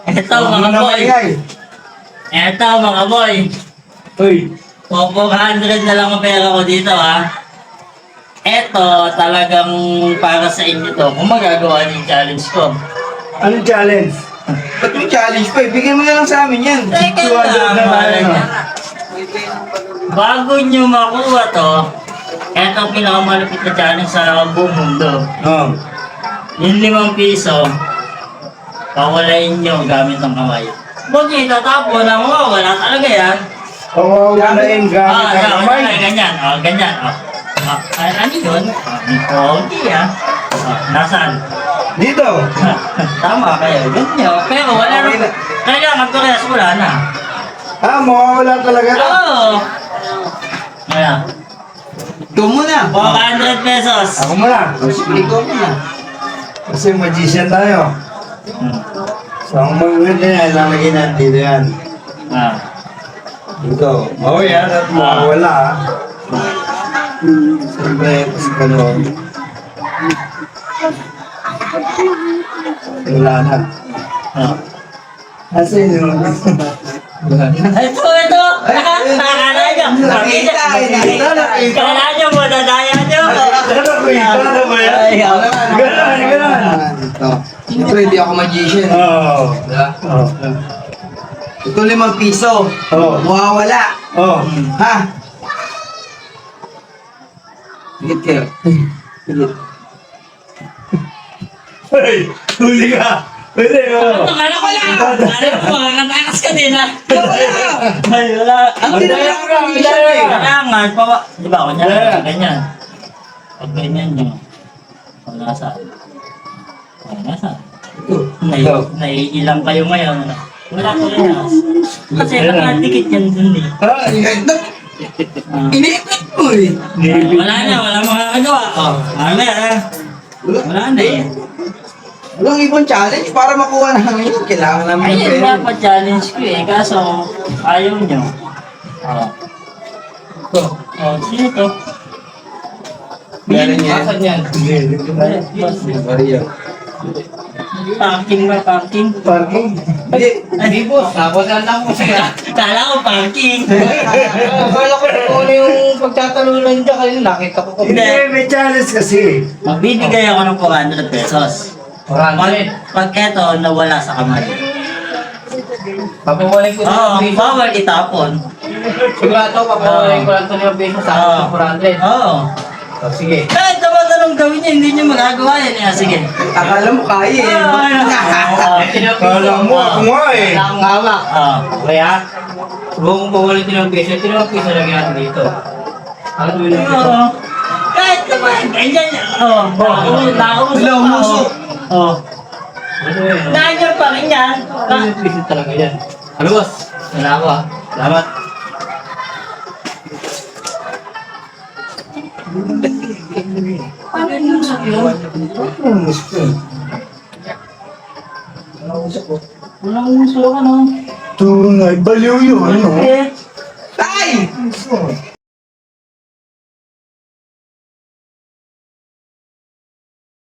Eto mga boy. Eto mga boy. Uy. 400 na lang ang pera ko dito ha. Eto talagang para sa inyo to. Kung magagawa niyo yung challenge ko. Anong challenge? Ba't may challenge pa? Bigyan mo na lang sa amin yan. Teka 200 na lang, tayo, no? bago nyo makuha to, eto ang pinakamalapit na challenge sa buong mundo. Oh. Yung 5 piso, pawalain nyo gamit ang kamay. Huwag nyo itatapon na mawawala talaga yan. Pawawalain gamit ang kamay. Ganyan, ganyan. Ano yun? Hindi nasaan? Dito. Tama kayo, ganyan. Pero wala na. Kailangan ko kaya wala na. Mawawala talaga to. Oo. Ayan. Ikaw muna. 400 pesos. Ako muna. Sige, ikaw muna. Kasi magician tayo. Hmm. So, ang maganda yan, lalagay natin dito yan. Ah. Dito. Yan at mawawala ha. Siyempre, tapos gano'n. Wala na. Ah. Kasi yun. Ito! Nakakala nyo! Nakita. Kala nyo mo, dadaya nyo! Ano ba yan? Ganon. Ito. Siyempre, hindi ako magician. Oo. Diba? Oo. Ito 5 piso. Oo. Mawawala. Oo. Ha? Higit kayo. Higit. Hey! Huli ka! Pwede mo! Akala ko lang! Akala ko makakatakas ka din ha! Ay, wala! Ang tinatawag ng magician eh. Kailangan, di ba, kunyari, ganyan. Pag ganyan nyo, nasa. Naiilang kayo ngayon. Wala ko rin kasi nakadikit yan dun eh. Iniipit mo eh. Wala na, wala makakagawa. Wala na eh. Walang ibang challenge para makuha namin yun. Kailangan namin ng Ayun pera. nga pa challenge ko eh, kaso ayaw nyo. Sino to? Meron yan. Asan yan? Maria. Parking ba? Parking? Parking? Hindi boss. Nabasan lang mo siya. Kala ko parking. Akala ko ano yung pagtatalunan dyan kanina. Nakita ko Hindi, may challenge kasi. Magbibigay ako ng 400 pesos. Pag eto, nawala sa kamay. Papawalay ko Oo, bawal itapon. Sigurado, papawalay ko lang ito ng peso sa 400. Oo. Sige. Kahit naman anong gawin niya, hindi niya magagawa yan. Sige. Akala mo kaya eh. Kala mo, ako nga eh. Wala akong hawak. Kaya? Subukan kong pawalay ito ng peso. Ito ng peso lang yan dito. Ano mo yung peso? Kahit naman, ganyan. Nausok. Nandiyan pa rin yan. Ano yung peso talaga yan? Ano boss? Wala ako ah. Salamat. Paano yung usok yun? Walang usok ano? Tunay, baliw yun, ano? Eh, Tay!